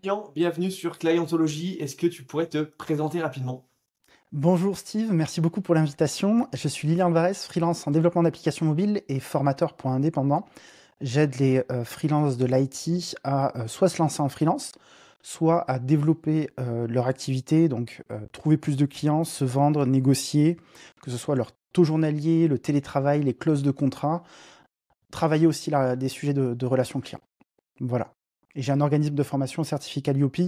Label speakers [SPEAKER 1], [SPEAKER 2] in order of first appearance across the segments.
[SPEAKER 1] Lilian, bienvenue sur Clientology. Est-ce que tu pourrais te présenter rapidement?
[SPEAKER 2] Bonjour Steve, merci beaucoup pour l'invitation. Je suis Lilian Varès, freelance en développement d'applications mobiles et formateur pour indépendants. J'aide les freelances de l'IT à soit se lancer en freelance, soit à développer leur activité, donc trouver plus de clients, se vendre, négocier, que ce soit leur taux journalier, le télétravail, les clauses de contrat, travailler aussi des sujets de relations clients. Voilà. Et j'ai un organisme de formation certifié Calliope.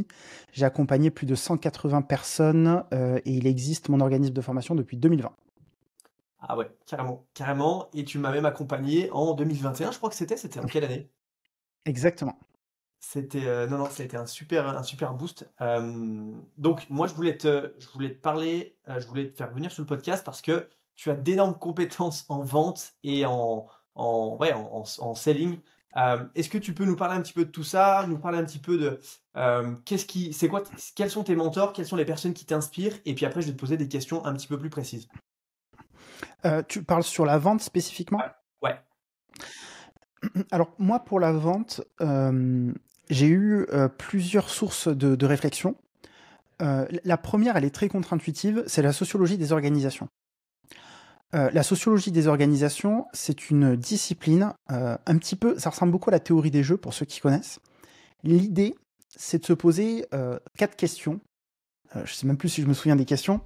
[SPEAKER 2] J'ai accompagné plus de 180 personnes et il existe mon organisme de formation depuis 2020.
[SPEAKER 1] Ah ouais, carrément, carrément. Et tu m'as même accompagné en 2021, je crois que c'était en quelle année?
[SPEAKER 2] Exactement.
[SPEAKER 1] C'était non, non, ça a été un super boost. Donc moi je voulais te parler, je voulais te faire venir sur le podcast parce que tu as d'énormes compétences en vente et en selling. Est-ce que tu peux nous parler un petit peu de tout ça, nous parler un petit peu de quels sont tes mentors, quelles sont les personnes qui t'inspirent, et puis après je vais te poser des questions un petit peu plus précises.
[SPEAKER 2] Tu parles sur la vente
[SPEAKER 1] Ouais.
[SPEAKER 2] spécifiquement?
[SPEAKER 1] Ouais.
[SPEAKER 2] Alors moi pour la vente, j'ai eu plusieurs sources de réflexion. La première, elle est très contre-intuitive, c'est la sociologie des organisations. La sociologie des organisations, c'est une discipline un petit peu, ça ressemble beaucoup à la théorie des jeux pour ceux qui connaissent. L'idée, c'est de se poser 4 questions. Je ne sais même plus si je me souviens des questions,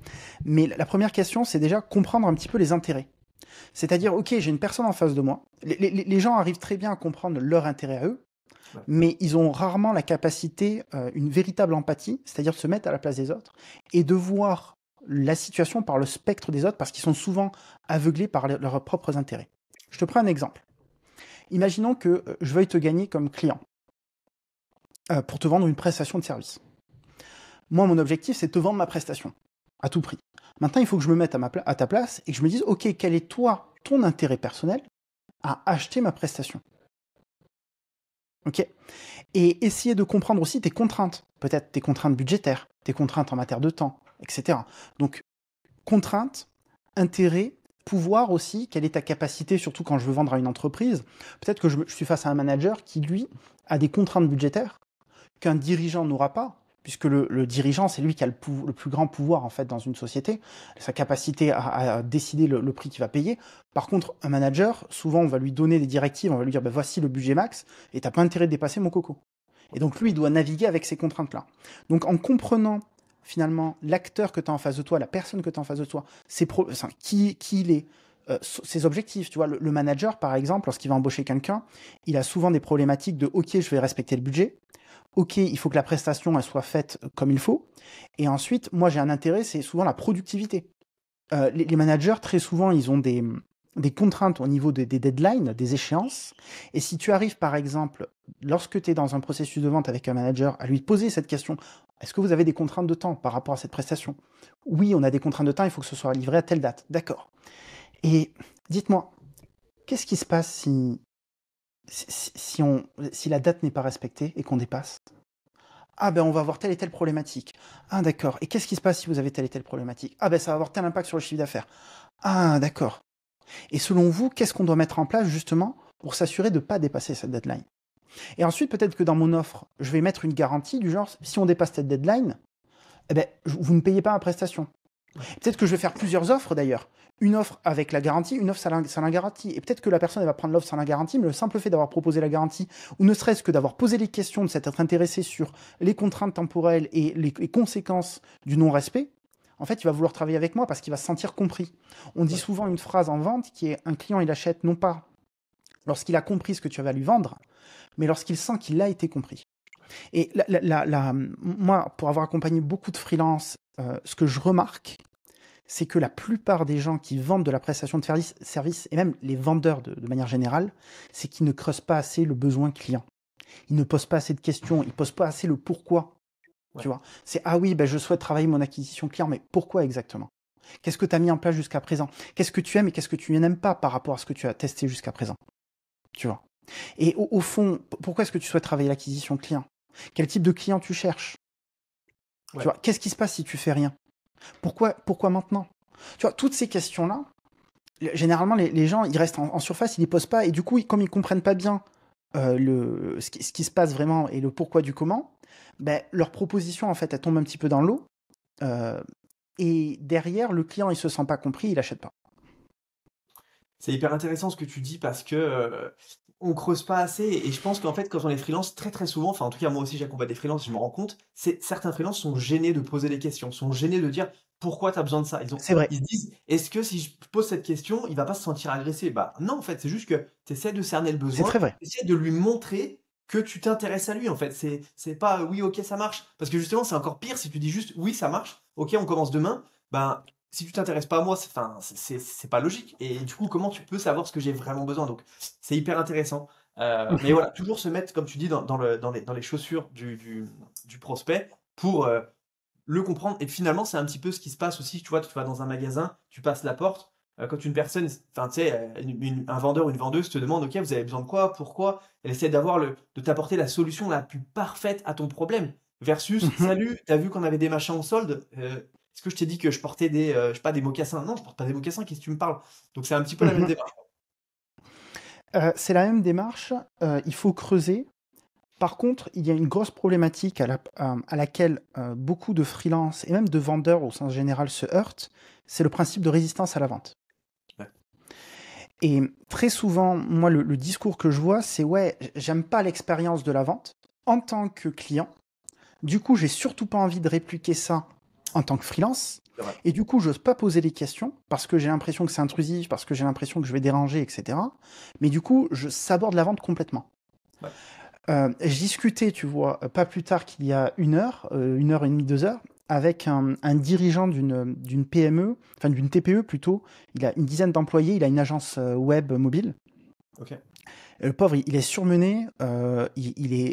[SPEAKER 2] mais la première question, c'est déjà comprendre un petit peu les intérêts. C'est-à-dire, ok, j'ai une personne en face de moi. Les gens arrivent très bien à comprendre leur intérêt à eux,
[SPEAKER 1] Ouais.
[SPEAKER 2] mais ils ont rarement la capacité, une véritable empathie, c'est-à-dire de se mettre à la place des autres et de voir la situation par le spectre des autres parce qu'ils sont souvent aveuglés par leurs propres intérêts. Je te prends un exemple. Imaginons que je veuille te gagner comme client pour te vendre une prestation de service. Moi, mon objectif, c'est de te vendre ma prestation, à tout prix. Maintenant, il faut que je me mette à ta place et que je me dise, ok, quel est toi, ton intérêt personnel à acheter ma prestation? Ok. Et essayer de comprendre aussi tes contraintes, peut-être tes contraintes budgétaires, tes contraintes en matière de temps, etc. Donc, contraintes, intérêt, pouvoir aussi, quelle est ta capacité, surtout quand je veux vendre à une entreprise. Peut-être que je suis face à un manager qui, lui, a des contraintes budgétaires qu'un dirigeant n'aura pas, puisque le dirigeant, c'est lui qui a le plus grand pouvoir en fait dans une société, sa capacité à décider le prix qu'il va payer. Par contre, un manager, souvent, on va lui donner des directives, on va lui dire, bah, voici le budget max, et t'as pas intérêt de dépasser mon coco. Et donc lui, il doit naviguer avec ces contraintes-là. Donc en comprenant finalement l'acteur que tu as en face de toi, la personne que tu as en face de toi, qui il est, ses objectifs. Tu vois, le manager, par exemple, lorsqu'il va embaucher quelqu'un, il a souvent des problématiques de OK, je vais respecter le budget. OK, il faut que la prestation elle soit faite comme il faut. Et ensuite, moi j'ai un intérêt, c'est souvent la productivité. Les managers, très souvent, ils ont des contraintes au niveau des deadlines, des échéances. Et si tu arrives, par exemple, lorsque tu es dans un processus de vente avec un manager, à lui poser cette question, est-ce que vous avez des contraintes de temps par rapport à cette prestation? Oui, on a des contraintes de temps, il faut que ce soit livré à telle date. D'accord. Et dites-moi, qu'est-ce qui se passe si la date n'est pas respectée et qu'on dépasse? Ah ben on va avoir telle et telle problématique. Ah d'accord. Et qu'est-ce qui se passe si vous avez telle et telle problématique? Ah ben ça va avoir tel impact sur le chiffre d'affaires. Ah d'accord. Et selon vous, qu'est-ce qu'on doit mettre en place justement pour s'assurer de ne pas dépasser cette deadline? Et ensuite, peut-être que dans mon offre, je vais mettre une garantie du genre, si on dépasse cette deadline, eh ben, vous ne payez pas ma prestation.
[SPEAKER 1] Ouais.
[SPEAKER 2] Peut-être que je vais faire plusieurs offres d'ailleurs. Une offre avec la garantie, une offre sans la garantie. Et peut-être que la personne elle va prendre l'offre sans la garantie, mais le simple fait d'avoir proposé la garantie, ou ne serait-ce que d'avoir posé les questions, de s'être intéressé sur les contraintes temporelles et les conséquences du non-respect, en fait, il va vouloir travailler avec moi parce qu'il va se sentir compris. On dit
[SPEAKER 1] Ouais.
[SPEAKER 2] souvent une phrase en vente qui est un client, il achète non pas lorsqu'il a compris ce que tu vas lui vendre, mais lorsqu'il sent qu'il a été compris. Et moi, pour avoir accompagné beaucoup de freelances, ce que je remarque, c'est que la plupart des gens qui vendent de la prestation de service et même les vendeurs de manière générale, c'est qu'ils ne creusent pas assez le besoin client. Ils ne posent pas assez de questions, ils ne posent pas assez le pourquoi.
[SPEAKER 1] Ouais.
[SPEAKER 2] Tu vois, c'est ah oui, ben je souhaite travailler mon acquisition client, mais pourquoi exactement? Qu'est-ce que tu as mis en place jusqu'à présent? Qu'est-ce que tu aimes et qu'est-ce que tu n'aimes pas par rapport à ce que tu as testé jusqu'à présent? Tu vois. Et au fond, pourquoi est-ce que tu souhaites travailler l'acquisition client? Quel type de client tu cherches? Tu
[SPEAKER 1] Ouais.
[SPEAKER 2] vois, qu'est-ce qui se passe si tu fais rien? Pourquoi maintenant? Tu vois, toutes ces questions-là, généralement, les gens, ils restent en surface, ils les posent pas, et du coup, comme ils comprennent pas bien ce qui se passe vraiment et le pourquoi du comment, ben, leur proposition, en fait, elle tombe un petit peu dans l'eau. Et derrière, le client, il se sent pas compris, il achète pas.
[SPEAKER 1] C'est hyper intéressant ce que tu dis parce que on creuse pas assez et je pense qu'en fait quand on est freelance très très souvent, enfin en tout cas moi aussi j'accompagne des freelances, je me rends compte, c'est certains freelances sont gênés de poser des questions, sont gênés de dire pourquoi tu as besoin de ça.
[SPEAKER 2] C'est vrai,
[SPEAKER 1] Ils se disent est-ce que si je pose cette question, il va pas se sentir agressé? Bah non en fait, c'est juste que tu essaies de cerner le
[SPEAKER 2] c'est
[SPEAKER 1] besoin,
[SPEAKER 2] très vrai.
[SPEAKER 1] tu essaies de lui montrer que tu t'intéresses à lui en fait. C'est pas oui OK ça marche parce que justement c'est encore pire si tu dis juste oui ça marche, OK on commence demain, ben si tu t'intéresses pas à moi, enfin, c'est pas logique. Et du coup, comment tu peux savoir ce que j'ai vraiment besoin? Donc, c'est hyper intéressant. Mais
[SPEAKER 2] Mhm.
[SPEAKER 1] voilà, toujours se mettre, comme tu dis, dans les chaussures du prospect pour le comprendre. Et finalement, c'est un petit peu ce qui se passe aussi. Tu vois, tu vas dans un magasin, tu passes la porte. Quand une personne, enfin, tu sais, un vendeur ou une vendeuse te demande, OK, vous avez besoin de quoi? Pourquoi? Elle essaie de t'apporter la solution la plus parfaite à ton problème. Versus,
[SPEAKER 2] Mhm.
[SPEAKER 1] salut, t'as vu qu'on avait des machins en solde? Est-ce que je t'ai dit que je portais des, je sais pas, des mocassins? Non, je porte pas des mocassins, qu'est-ce que tu me parles? Donc c'est un petit peu la même
[SPEAKER 2] Mhm.
[SPEAKER 1] démarche.
[SPEAKER 2] C'est la même démarche, il faut creuser. Par contre, il y a une grosse problématique à laquelle beaucoup de freelance et même de vendeurs au sens général se heurtent, c'est le principe de résistance à la vente.
[SPEAKER 1] Ouais.
[SPEAKER 2] Et très souvent, moi, le discours que je vois, c'est ouais, j'aime pas l'expérience de la vente en tant que client. Du coup, j'ai surtout pas envie de répliquer ça en tant que freelance.
[SPEAKER 1] C'est vrai.
[SPEAKER 2] Et du coup, j'ose pas poser les questions parce que j'ai l'impression que c'est intrusif, parce que j'ai l'impression que je vais déranger, etc. Mais du coup, je saborde la vente complètement.
[SPEAKER 1] Ouais.
[SPEAKER 2] Je discutais, tu vois, pas plus tard qu'il y a une heure et demie, 2 heures, avec un dirigeant d'une PME, enfin d'une TPE plutôt. Il a une dizaine d'employés, il a une agence web mobile.
[SPEAKER 1] OK.
[SPEAKER 2] Et le pauvre, il est surmené,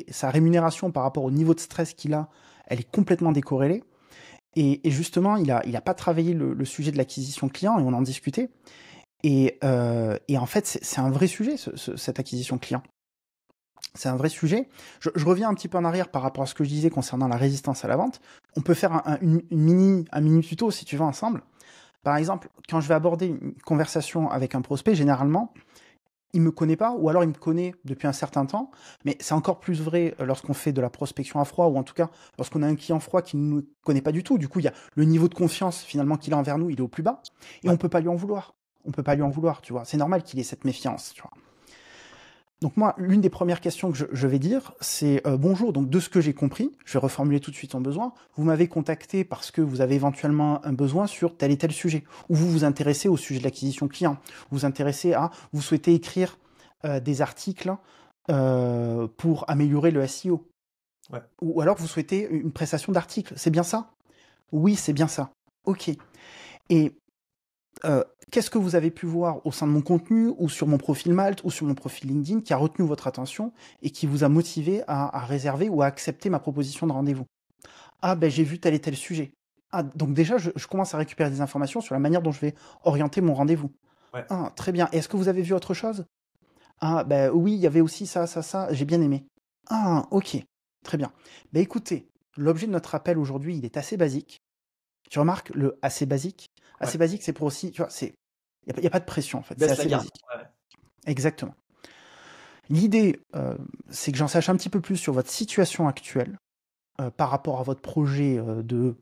[SPEAKER 2] sa rémunération par rapport au niveau de stress qu'il a, elle est complètement décorrélée. Et justement, il a pas travaillé le sujet de l'acquisition client et on en discutait. Et en fait, c'est un vrai sujet, cette acquisition client. C'est un vrai sujet. Je reviens un petit peu en arrière par rapport à ce que je disais concernant la résistance à la vente. On peut faire un mini tuto si tu veux ensemble. Par exemple, quand je vais aborder une conversation avec un prospect, généralement, il me connaît pas, ou alors il me connaît depuis un certain temps, mais c'est encore plus vrai lorsqu'on fait de la prospection à froid, ou en tout cas lorsqu'on a un client froid qui ne nous connaît pas du tout. Du coup, il y a le niveau de confiance finalement qu'il a envers nous, il est au plus bas, et
[SPEAKER 1] Ouais.
[SPEAKER 2] on peut pas lui en vouloir. On peut pas lui en vouloir, tu vois. C'est normal qu'il ait cette méfiance, tu vois. Donc moi, l'une des premières questions que je vais dire, c'est bonjour, donc de ce que j'ai compris, je vais reformuler tout de suite ton besoin, vous m'avez contacté parce que vous avez éventuellement un besoin sur tel et tel sujet, ou vous vous intéressez au sujet de l'acquisition client, vous souhaitez écrire des articles pour améliorer le SEO,
[SPEAKER 1] Ouais.
[SPEAKER 2] ou alors vous souhaitez une prestation d'articles, c'est bien ça? Oui, c'est bien ça. Ok. Et qu'est-ce que vous avez pu voir au sein de mon contenu, ou sur mon profil Malte, ou sur mon profil LinkedIn, qui a retenu votre attention et qui vous a motivé à réserver ou à accepter ma proposition de rendez-vous? Ah ben j'ai vu tel et tel sujet. Ah, donc déjà, je commence à récupérer des informations sur la manière dont je vais orienter mon rendez-vous.
[SPEAKER 1] Ouais.
[SPEAKER 2] Ah, très bien. Et est-ce que vous avez vu autre chose? Ah ben oui, il y avait aussi ça, ça, ça, j'ai bien aimé. Ah, ok, très bien. Ben écoutez, l'objet de notre appel aujourd'hui, il est assez basique. Tu remarques le assez basique?
[SPEAKER 1] Ouais.
[SPEAKER 2] Assez basique, c'est pour aussi, tu vois, il y a pas de pression en fait, c'est
[SPEAKER 1] Baisse la
[SPEAKER 2] assez
[SPEAKER 1] garde.
[SPEAKER 2] basique.
[SPEAKER 1] Ouais.
[SPEAKER 2] Exactement. L'idée, c'est que j'en sache un petit peu plus sur votre situation actuelle, par rapport à votre projet, heu,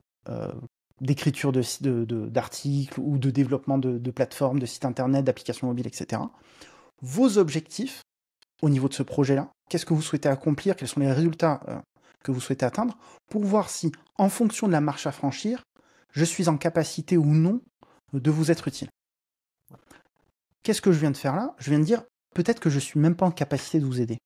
[SPEAKER 2] d'écriture d'articles ou de développement de plateformes, de sites internet, d'applications mobiles et cetera. Vos objectifs au niveau de ce projet-là, qu'est-ce que vous souhaitez accomplir? Quels sont les résultats, que vous souhaitez atteindre? Pour voir si, en fonction de la marche à franchir, je suis en capacité ou non de vous être utile. Qu'est-ce que je viens de faire là? Je viens de dire, peut-être que je suis même pas en capacité de vous aider.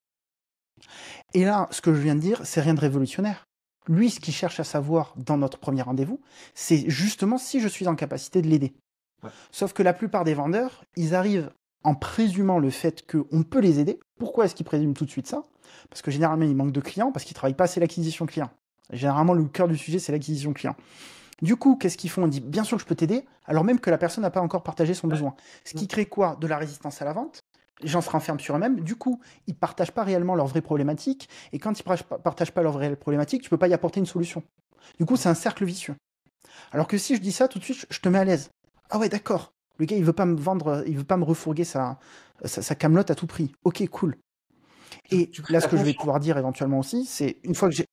[SPEAKER 2] Et là, ce que je viens de dire, c'est rien de révolutionnaire. Lui, ce qu'il cherche à savoir dans notre premier rendez-vous, c'est justement si je suis en capacité de l'aider.
[SPEAKER 1] Ouais.
[SPEAKER 2] Sauf que la plupart des vendeurs, ils arrivent en présumant le fait qu'on peut les aider. Pourquoi est-ce qu'ils présument tout de suite ça? Parce que généralement, ils manquent de clients, parce qu'ils ne travaillent pas assez l'acquisition client. Généralement, le cœur du sujet, c'est l'acquisition client. Du coup, qu'est-ce qu'ils font? On dit, bien sûr que je peux t'aider, alors même que la personne n'a pas encore partagé son
[SPEAKER 1] Ouais.
[SPEAKER 2] besoin. Ce
[SPEAKER 1] Mm.
[SPEAKER 2] qui crée quoi? De la résistance à la vente. Les gens se renferment sur eux-mêmes. Du coup, ils ne partagent pas réellement leurs vraies problématiques. Et quand ils ne partagent pas leurs vraies problématiques, tu ne peux pas y apporter une solution. Du coup, c'est un cercle vicieux. Alors que si je dis ça, tout de suite, je te mets à l'aise. Ah ouais, d'accord. Le gars, il veut pas me vendre, il veut pas me refourguer sa camelote à tout prix. Ok, cool. Et
[SPEAKER 1] Tu crées
[SPEAKER 2] là,
[SPEAKER 1] la
[SPEAKER 2] ce que je vais
[SPEAKER 1] confiance.
[SPEAKER 2] pouvoir dire éventuellement aussi, c'est une fois que j'ai...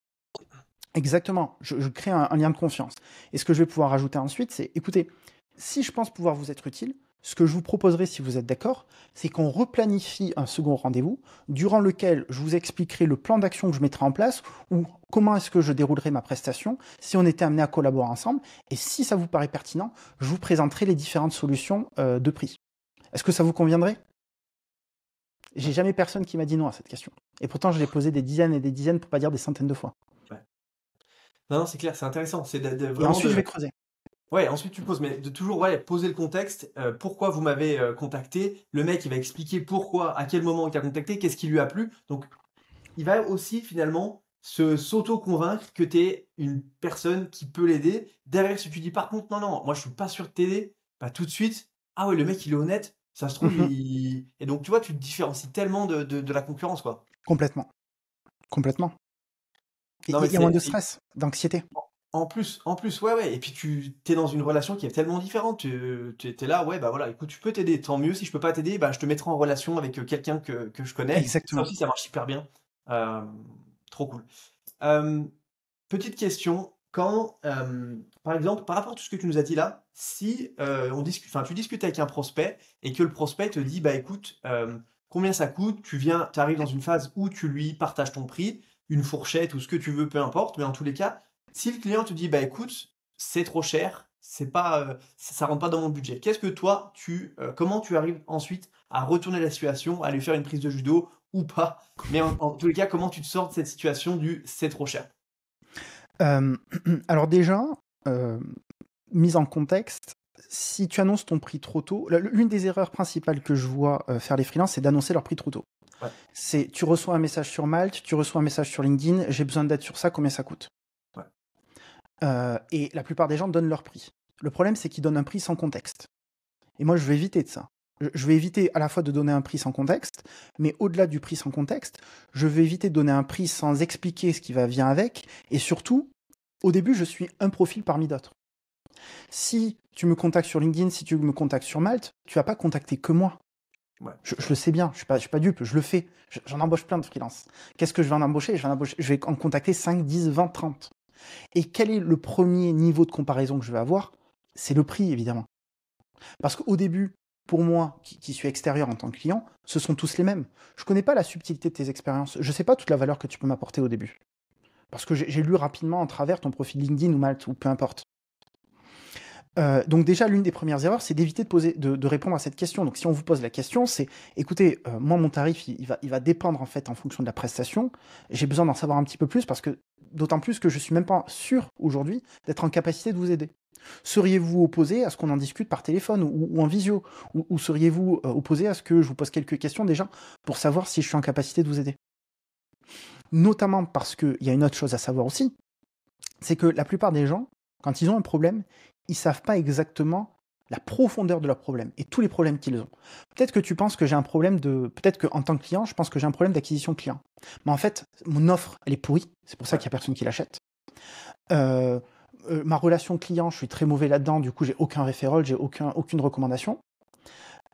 [SPEAKER 2] Exactement, je crée un lien de confiance. Et ce que je vais pouvoir rajouter ensuite, c'est, écoutez, si je pense pouvoir vous être utile, ce que je vous proposerai, si vous êtes d'accord, c'est qu'on replanifie un second rendez-vous, durant lequel je vous expliquerai le plan d'action que je mettrai en place, ou comment est-ce que je déroulerai ma prestation, si on était amené à collaborer ensemble, et si ça vous paraît pertinent, je vous présenterai les différentes solutions de prix. Est-ce que ça vous conviendrait? J'ai
[SPEAKER 1] Ouais.
[SPEAKER 2] jamais personne qui m'a dit non à cette question. Et pourtant, je l'ai posé des dizaines et des dizaines, pour pas dire des centaines de fois.
[SPEAKER 1] Ouais. Non, non, c'est clair, c'est intéressant. C'est
[SPEAKER 2] Et
[SPEAKER 1] vraiment
[SPEAKER 2] ensuite, je
[SPEAKER 1] de.
[SPEAKER 2] vais creuser.
[SPEAKER 1] Ouais, ensuite tu poses, mais de toujours ouais, poser le contexte, pourquoi vous m'avez contacté, le mec il va expliquer pourquoi, à quel moment il t'a contacté, qu'est-ce qui lui a plu, donc il va aussi finalement s'auto-convaincre que tu es une personne qui peut l'aider. Derrière, si tu dis par contre, non, non, moi je suis pas sûr de t'aider, bah tout de suite, ah ouais, le mec il est honnête, ça se trouve,
[SPEAKER 2] Mhm.
[SPEAKER 1] il. Et donc tu vois, tu te différencies tellement de la concurrence, quoi.
[SPEAKER 2] Complètement. Complètement.
[SPEAKER 1] Non,
[SPEAKER 2] Et
[SPEAKER 1] mais
[SPEAKER 2] il y a moins
[SPEAKER 1] c'est.
[SPEAKER 2] de stress, d'anxiété.
[SPEAKER 1] En plus, ouais, ouais. Et puis tu es dans une relation qui est tellement différente. Tu es là, ouais, bah voilà, écoute, tu peux t'aider, tant mieux. Si je peux pas t'aider, bah je te mettrai en relation avec quelqu'un que je connais. Ça
[SPEAKER 2] Exactement.
[SPEAKER 1] aussi, ça marche hyper bien. Euh, Trop cool. Euh, Petite question, quand, par exemple, par rapport à tout ce que tu nous as dit là, si enfin, tu discutes avec un prospect et que le prospect te dit, bah écoute, combien ça coûte, tu arrives dans une phase où tu lui partages ton prix, une fourchette ou ce que tu veux, peu importe, mais en tous les cas, si le client te dit, bah écoute, c'est trop cher, c'est pas, ça rentre pas dans mon budget, qu'est-ce que toi, comment tu arrives ensuite à retourner la situation, à lui faire une prise de judo ou pas, mais en tous les cas, comment tu te sors de cette situation du c'est trop cher?
[SPEAKER 2] Euh, alors déjà, euh, mise en contexte, si tu annonces ton prix trop tôt, l'une des erreurs principales que je vois faire les freelances, c'est d'annoncer leur prix trop tôt.
[SPEAKER 1] Ouais.
[SPEAKER 2] C'est, tu reçois un message sur Malte, tu reçois un message sur LinkedIn, j'ai besoin d'aide sur ça, combien ça coûte?
[SPEAKER 1] Ouais.
[SPEAKER 2] Et la plupart des gens donnent leur prix. Le problème, c'est qu'ils donnent un prix sans contexte. Et moi, je vais éviter de ça. Je vais éviter à la fois de donner un prix sans contexte, mais au-delà du prix sans contexte, je vais éviter de donner un prix sans expliquer ce qui va bien avec, et surtout, au début, je suis un profil parmi d'autres. Si tu me contactes sur LinkedIn, si tu me contactes sur Malte, tu vas pas contacter que moi.
[SPEAKER 1] Ouais.
[SPEAKER 2] Je le sais bien, je suis pas dupe, je le fais. J'en embauche plein de freelance. Qu'est-ce que je vais en embaucher? Je vais en contacter 5, 10, 20, 30. Et quel est le premier niveau de comparaison que je vais avoir? C'est le prix, évidemment. Parce qu'au début, pour moi, qui suis extérieur en tant que client, ce sont tous les mêmes. Je connais pas la subtilité de tes expériences. Je sais pas toute la valeur que tu peux m'apporter au début. Parce que j'ai lu rapidement en travers ton profil LinkedIn ou Malte, ou peu importe. Donc déjà, l'une des premières erreurs, c'est d'éviter de répondre à cette question. Donc si on vous pose la question, c'est, écoutez, moi mon tarif, il va dépendre en fait en fonction de la prestation. J'ai besoin d'en savoir un petit peu plus parce que, d'autant plus que je suis même pas sûr aujourd'hui d'être en capacité de vous aider. Seriez-vous opposé à ce qu'on en discute par téléphone ou en visio? Ou seriez-vous opposé à ce que je vous pose quelques questions déjà pour savoir si je suis en capacité de vous aider? Notamment parce qu'il y a une autre chose à savoir aussi, c'est que la plupart des gens, quand ils ont un problème, ils savent pas exactement la profondeur de leur problème et tous les problèmes qu'ils ont. Peut-être que tu penses que j'ai un problème peut-être qu'en tant que client, je pense que j'ai un problème d'acquisition client. Mais en fait, mon offre, elle est pourrie. C'est pour ça qu'il y a personne qui l'achète. Ma relation client, je suis très mauvais là-dedans. Du coup, j'ai aucun referral, j'ai aucune recommandation.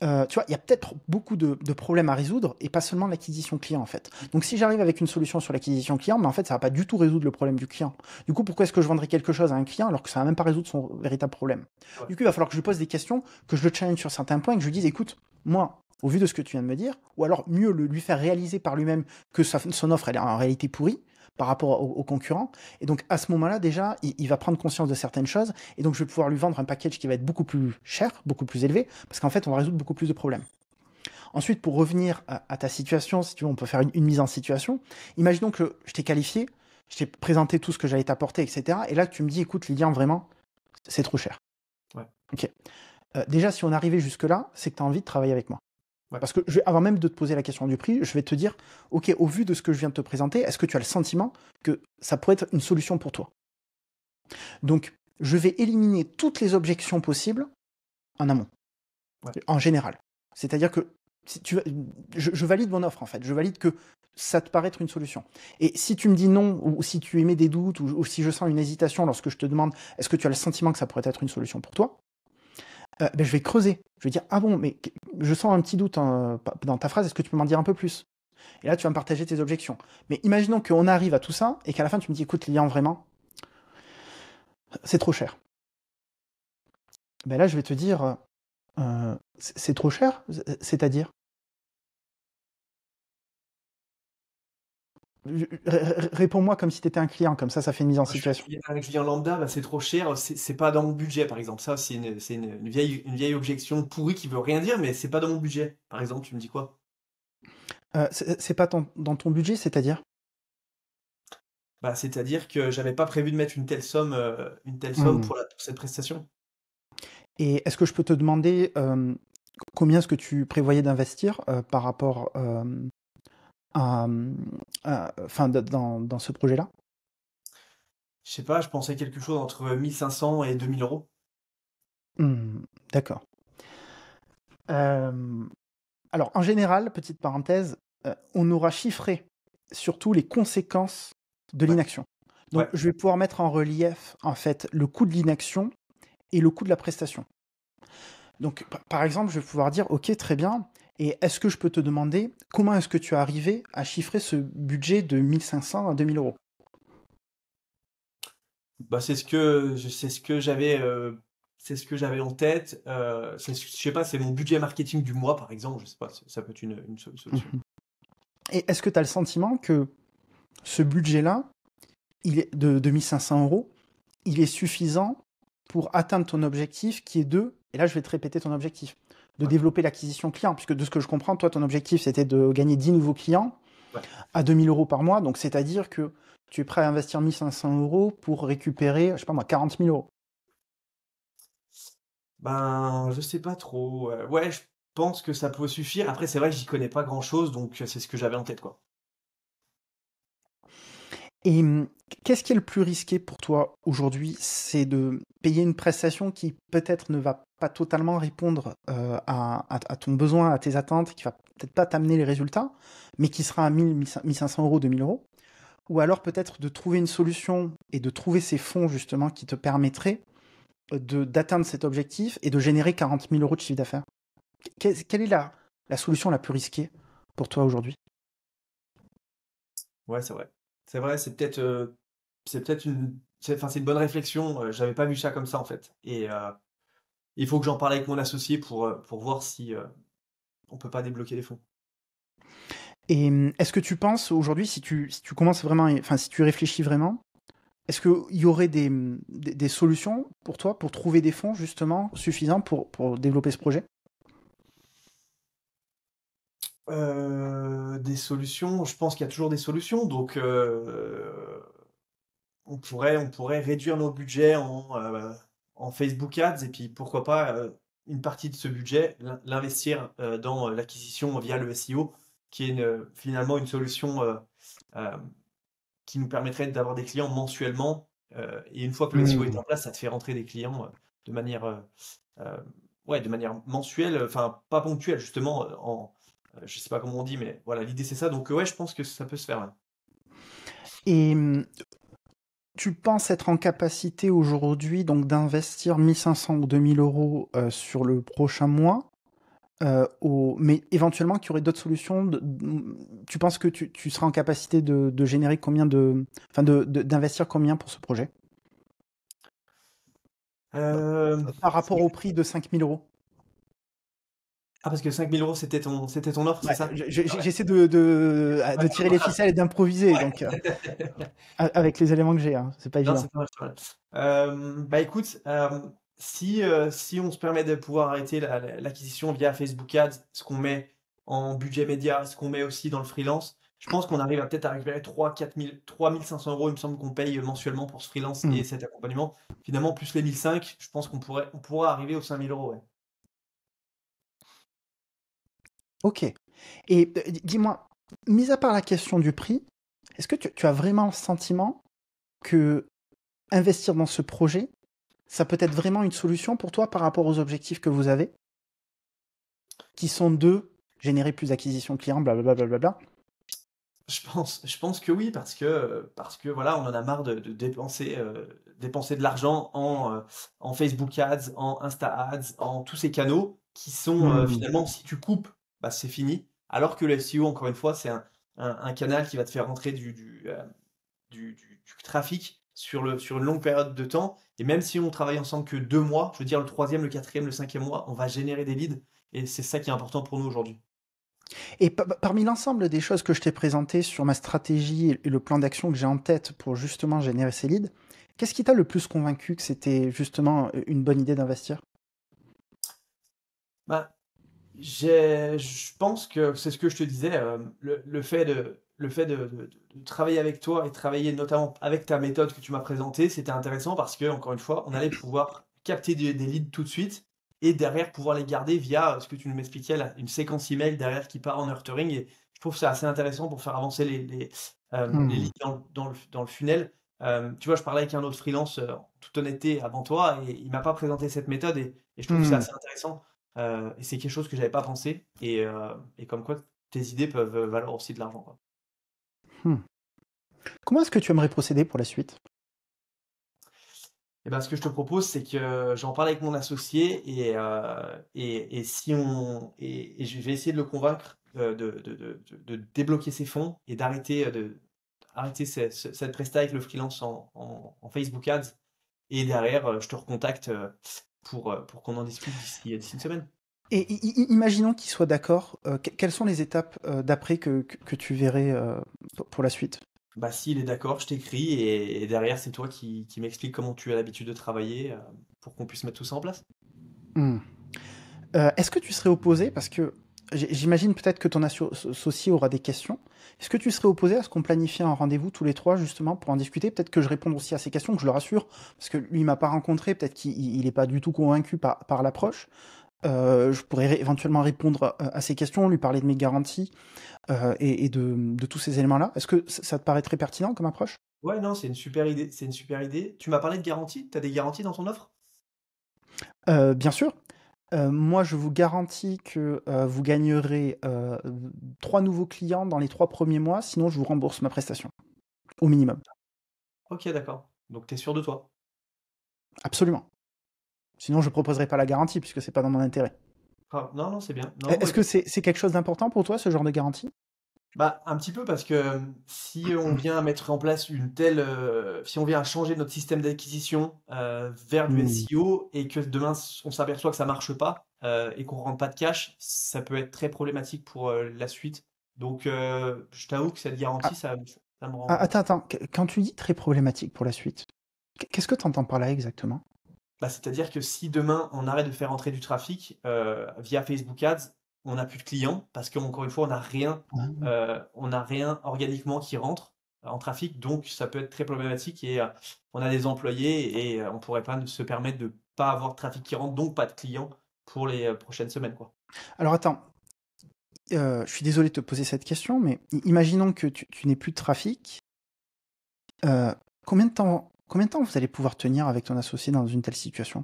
[SPEAKER 2] Tu vois, il y a peut-être beaucoup de problèmes à résoudre et pas seulement l'acquisition client en fait. Donc si j'arrive avec une solution sur l'acquisition client, mais en fait ça va pas du tout résoudre le problème du client. Du coup, pourquoi est-ce que je vendrais quelque chose à un client alors que ça va même pas résoudre son véritable problème?
[SPEAKER 1] Ouais.
[SPEAKER 2] Du coup, il va falloir que je lui pose des questions, que je le challenge sur certains points et que je lui dise, écoute, moi, au vu de ce que tu viens de me dire, ou alors mieux lui faire réaliser par lui-même que son offre elle est en réalité pourrie par rapport aux concurrents. Et donc à ce moment-là, déjà, il va prendre conscience de certaines choses, et donc je vais pouvoir lui vendre un package qui va être beaucoup plus cher, beaucoup plus élevé, parce qu'en fait, on va résoudre beaucoup plus de problèmes. Ensuite, pour revenir à ta situation, si tu veux, on peut faire une mise en situation. Imaginons que je t'ai qualifié, je t'ai présenté tout ce que j'allais t'apporter, etc. Et là, tu me dis, écoute, Lilian, vraiment, c'est trop cher.
[SPEAKER 1] Ouais.
[SPEAKER 2] Ok. Déjà, si on arrivait jusque-là, c'est que tu as envie de travailler avec moi.
[SPEAKER 1] Ouais.
[SPEAKER 2] Parce que avant même de te poser la question du prix, je vais te dire, ok, au vu de ce que je viens de te présenter, est-ce que tu as le sentiment que ça pourrait être une solution pour toi? Donc, je vais éliminer toutes les objections possibles en amont,
[SPEAKER 1] Ouais.
[SPEAKER 2] en général. C'est-à-dire que si je valide mon offre, en fait. Je valide que ça te paraît être une solution. Et si tu me dis non, ou si tu émets des doutes, ou si je sens une hésitation lorsque je te demande est-ce que tu as le sentiment que ça pourrait être une solution pour toi, ben je vais creuser. Je vais dire, ah bon, mais je sens un petit doute dans ta phrase, est-ce que tu peux m'en dire un peu plus? Et là, tu vas me partager tes objections. Mais imaginons qu'on arrive à tout ça et qu'à la fin, tu me dis, écoute, Lilian, vraiment, c'est trop cher. Ben là, je vais te dire, c'est trop cher, c'est-à-dire. Réponds-moi comme si tu étais un client, comme ça fait une mise en
[SPEAKER 1] Moi, je suis
[SPEAKER 2] situation.
[SPEAKER 1] un client lambda, bah, c'est trop cher, c'est pas dans mon budget, par exemple. Ça, c'est une vieille objection pourrie qui veut rien dire, mais c'est pas dans mon budget. Par exemple, tu me dis quoi?
[SPEAKER 2] C'est pas dans ton budget, c'est-à-dire.
[SPEAKER 1] Bah, c'est-à-dire que j'avais pas prévu de mettre une telle somme
[SPEAKER 2] Hmm.
[SPEAKER 1] pour cette prestation.
[SPEAKER 2] Et est-ce que je peux te demander combien est-ce que tu prévoyais d'investir par rapport à, enfin, dans ce projet-là?
[SPEAKER 1] Je sais pas, je pensais quelque chose entre 1500 et 2000 euros.
[SPEAKER 2] Hmm, d'accord. Euh, alors, en général, petite parenthèse, on aura chiffré surtout les conséquences de
[SPEAKER 1] Ouais,
[SPEAKER 2] l'inaction. Donc,
[SPEAKER 1] ouais.
[SPEAKER 2] je vais pouvoir mettre en relief, en fait, le coût de l'inaction et le coût de la prestation. Donc, par exemple, je vais pouvoir dire, OK, très bien, et est-ce que je peux te demander comment est-ce que tu es arrivé à chiffrer ce budget de 1500 à 2000 euros?
[SPEAKER 1] Bah, c'est ce que j'avais en tête. Je sais pas, c'est mon budget marketing du mois, par exemple. Je sais pas, ça peut être une solution.
[SPEAKER 2] Mhm. Et est-ce que tu as le sentiment que ce budget-là, il est de 1500 euros, il est suffisant pour atteindre ton objectif qui est et là je vais te répéter ton objectif, de
[SPEAKER 1] Ouais,
[SPEAKER 2] développer l'acquisition client, puisque de ce que je comprends, toi ton objectif c'était de gagner 10 nouveaux clients
[SPEAKER 1] ouais.
[SPEAKER 2] à 2000 euros par mois, donc c'est-à-dire que tu es prêt à investir 1500 euros pour récupérer, je sais pas moi, 40 000 euros.
[SPEAKER 1] Ben, je sais pas trop. Ouais, je pense que ça peut suffire. Après, c'est vrai que j'y connais pas grand-chose, donc c'est ce que j'avais en tête, quoi.
[SPEAKER 2] Et qu'est-ce qui est le plus risqué pour toi aujourd'hui? C'est de payer une prestation qui peut-être ne va pas totalement répondre à ton besoin, à tes attentes, qui va peut-être pas t'amener les résultats, mais qui sera à 1000, 1500 euros, 2000 euros. Ou alors peut-être de trouver une solution et de trouver ces fonds justement qui te permettraient d'atteindre cet objectif et de générer 40 000 euros de chiffre d'affaires. Quelle est la solution la plus risquée pour toi aujourd'hui?
[SPEAKER 1] Ouais, c'est vrai. C'est vrai, c'est peut-être enfin, c'est une bonne réflexion. J'avais pas vu ça comme ça, en fait. Et il faut que j'en parle avec mon associé pour voir si on peut pas débloquer les fonds.
[SPEAKER 2] Et est-ce que tu penses aujourd'hui, si tu commences vraiment, enfin si tu réfléchis vraiment, est-ce qu'il y aurait des solutions pour toi pour trouver des fonds justement suffisants pour développer ce projet?
[SPEAKER 1] Des solutions, je pense qu'il y a toujours des solutions. Donc, on pourrait réduire nos budgets en Facebook Ads et puis pourquoi pas une partie de ce budget, l'investir dans l'acquisition via le SEO, qui est finalement une solution euh, qui nous permettrait d'avoir des clients mensuellement. Et une fois que le SEO est
[SPEAKER 2] Hmm.
[SPEAKER 1] en place, ça te fait rentrer des clients de manière, euh, ouais, de manière mensuelle, enfin pas ponctuelle justement. Je sais pas comment on dit, mais voilà, l'idée c'est ça. Donc ouais, je pense que ça peut se faire. Ouais.
[SPEAKER 2] Et tu penses être en capacité aujourd'hui donc d'investir 1500 ou 2000 euros sur le prochain mois, mais éventuellement qu'il y aurait d'autres solutions. Tu penses que tu seras en capacité de générer combien enfin d'investir combien pour ce projet
[SPEAKER 1] Euh,
[SPEAKER 2] par rapport au prix de 5000 euros?
[SPEAKER 1] Ah, parce que 5 000 euros, c'était ton offre, c'est
[SPEAKER 2] Ouais,
[SPEAKER 1] ça? Ah ouais.
[SPEAKER 2] j'essaie de tirer les ficelles et d'improviser, donc avec les éléments que j'ai, hein, c'est pas
[SPEAKER 1] Non,
[SPEAKER 2] évident.
[SPEAKER 1] c'est pas mal, c'est pas mal. Bah écoute, si on se permet de pouvoir arrêter l'acquisition via Facebook Ads, ce qu'on met en budget média, ce qu'on met aussi dans le freelance, je pense qu'on arrive à peut-être à récupérer 3 500 euros, il me semble qu'on paye mensuellement pour ce freelance
[SPEAKER 2] Hmm.
[SPEAKER 1] et cet accompagnement. Finalement, plus les 1 500, je pense on pourra arriver aux 5 000 euros, ouais.
[SPEAKER 2] Ok. Et dis-moi, mis à part la question du prix, est-ce que tu as vraiment le sentiment que investir dans ce projet, ça peut être vraiment une solution pour toi par rapport aux objectifs que vous avez, qui sont de générer plus d'acquisition clients, blablabla, blablabla.
[SPEAKER 1] Je pense que oui, parce que voilà, on en a marre de dépenser de l'argent en Facebook Ads, en Insta Ads, en tous ces canaux qui sont
[SPEAKER 2] Hmm.
[SPEAKER 1] finalement, si tu coupes, bah, c'est fini. Alors que le SEO, encore une fois, un canal qui va te faire rentrer du trafic sur une longue période de temps. Et même si on travaille ensemble que 2 mois, je veux dire le troisième, le quatrième, le cinquième mois, on va générer des leads. Et c'est ça qui est important pour nous aujourd'hui.
[SPEAKER 2] Et parmi l'ensemble des choses que je t'ai présentées sur ma stratégie et le plan d'action que j'ai en tête pour justement générer ces leads, qu'est-ce qui t'a le plus convaincu que c'était justement une bonne idée d'investir?
[SPEAKER 1] Bah, je pense que c'est ce que je te disais, le fait de travailler avec toi et travailler notamment avec ta méthode que tu m'as présentée, c'était intéressant parce que, encore une fois, on allait pouvoir capter des leads tout de suite et derrière pouvoir les garder via ce que tu m'expliquais là, une séquence email derrière qui part en nurturing. Et je trouve ça assez intéressant pour faire avancer les
[SPEAKER 2] Hmm.
[SPEAKER 1] leads dans le funnel. Tu vois, je parlais avec un autre freelance en toute honnêteté avant toi et il m'a pas présenté cette méthode et je trouve que c'est
[SPEAKER 2] Hmm.
[SPEAKER 1] assez intéressant. Et c'est quelque chose que j'avais pas pensé. Et comme quoi, tes idées peuvent valoir aussi de l'argent, quoi.
[SPEAKER 2] Hmm. Comment est-ce que tu aimerais procéder pour la suite?
[SPEAKER 1] Et ben, ce que je te propose, c'est que j'en parle avec mon associé et si et je vais essayer de le convaincre de débloquer ses fonds et arrêter cette presta avec le freelance en Facebook Ads. Et derrière, je te recontacte pour qu'on en discute d'ici une semaine.
[SPEAKER 2] Et imaginons qu'il soit d'accord, quelles sont les étapes d'après que tu verrais pour la suite?
[SPEAKER 1] Bah, s'il est d'accord, je t'écris et derrière, c'est toi qui m'expliques comment tu as l'habitude de travailler pour qu'on puisse mettre tout ça en place.
[SPEAKER 2] Hmm. Est-ce que tu serais opposé, parce que j'imagine peut-être que ton associé aura des questions, est-ce que tu serais opposé à ce qu'on planifie un rendez-vous tous les trois justement pour en discuter? Peut-être que je réponde aussi à ces questions, que je le rassure, parce que lui il m'a pas rencontré, peut-être qu'il n'est pas du tout convaincu par l'approche. Je pourrais éventuellement répondre à ces questions, lui parler de mes garanties et de tous ces éléments-là. Est-ce que ça te paraît très pertinent comme approche?
[SPEAKER 1] Ouais, non, c'est une super idée. C'est une super idée. Tu m'as parlé de garantie? Tu as des garanties dans ton offre?
[SPEAKER 2] Bien sûr. Moi, je vous garantis que vous gagnerez 3 nouveaux clients dans les 3 premiers mois, sinon je vous rembourse ma prestation, au minimum.
[SPEAKER 1] Ok, d'accord. Donc, tu es sûr de toi.
[SPEAKER 2] Absolument. Sinon, je ne proposerai pas la garantie, puisque c'est pas dans mon intérêt.
[SPEAKER 1] Ah, non, non, c'est bien. Non, bah
[SPEAKER 2] Est-ce que
[SPEAKER 1] écoute.
[SPEAKER 2] c'est quelque chose d'important pour toi, ce genre de garantie?
[SPEAKER 1] Bah, un petit peu parce que si on vient à mettre en place si on vient à changer notre système d'acquisition vers du
[SPEAKER 2] Hmm.
[SPEAKER 1] SEO et que demain on s'aperçoit que ça marche pas et qu'on rentre pas de cash, ça peut être très problématique pour la suite. Donc, je t'avoue que cette garantie,
[SPEAKER 2] Ah,
[SPEAKER 1] ça me rend.
[SPEAKER 2] attends. Quand tu dis très problématique pour la suite, qu'est-ce que tu entends par là exactement?
[SPEAKER 1] Bah, c'est-à-dire que si demain on arrête de faire entrer du trafic via Facebook Ads, on n'a plus de clients parce qu'encore une fois,
[SPEAKER 2] Ah.
[SPEAKER 1] on n'a rien organiquement qui rentre en trafic, donc ça peut être très problématique et on a des employés et on pourrait pas se permettre de pas avoir de trafic qui rentre, donc pas de clients pour les prochaines semaines, quoi.
[SPEAKER 2] Alors attends, je suis désolé de te poser cette question, mais imaginons que tu n'aies plus de trafic. Euh, combien de temps vous allez pouvoir tenir avec ton associé dans une telle situation?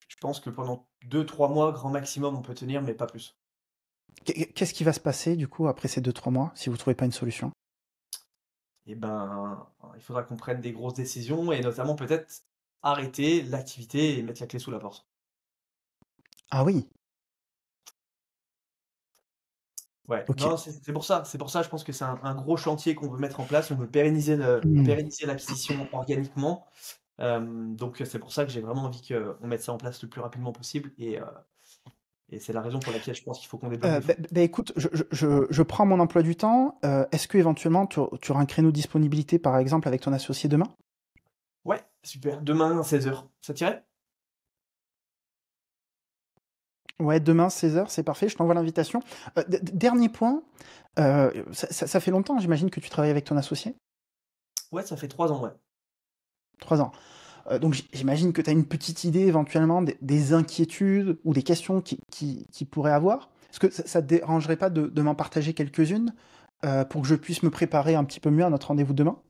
[SPEAKER 1] Je pense que pendant 2, 3 mois, grand maximum, on peut tenir, mais pas plus.
[SPEAKER 2] Qu'est-ce qui va se passer du coup après ces 2, 3 mois si vous trouvez pas une solution?
[SPEAKER 1] Et ben, il faudra qu'on prenne des grosses décisions et notamment peut-être arrêter l'activité et mettre la clé sous la porte.
[SPEAKER 2] Ah oui,
[SPEAKER 1] Ouais,
[SPEAKER 2] ok.
[SPEAKER 1] non, c'est pour ça. C'est pour ça, je pense que c'est un gros chantier qu'on veut mettre en place. On veut
[SPEAKER 2] Hmm.
[SPEAKER 1] pérenniser l'acquisition organiquement. Donc, c'est pour ça que j'ai vraiment envie qu'on mette ça en place le plus rapidement possible. Et c'est la raison pour laquelle je pense qu'il faut qu'on débloque des fonds.
[SPEAKER 2] Écoute, je prends mon emploi du temps. Est-ce que éventuellement tu auras un créneau de disponibilité par exemple avec ton associé demain?
[SPEAKER 1] Ouais, super. Demain, à 16h. Ça t'irait?
[SPEAKER 2] Ouais, demain 16h, c'est parfait, je t'envoie l'invitation. Dernier point, ça fait longtemps, j'imagine que tu travailles avec ton associé?
[SPEAKER 1] Ouais, ça fait 3 ans, ouais.
[SPEAKER 2] 3 ans. Donc j'imagine que tu as une petite idée éventuellement des inquiétudes ou des questions qui pourraient avoir. Est-ce que ça te dérangerait pas de m'en partager quelques-unes pour que je puisse me préparer un petit peu mieux à notre rendez-vous demain?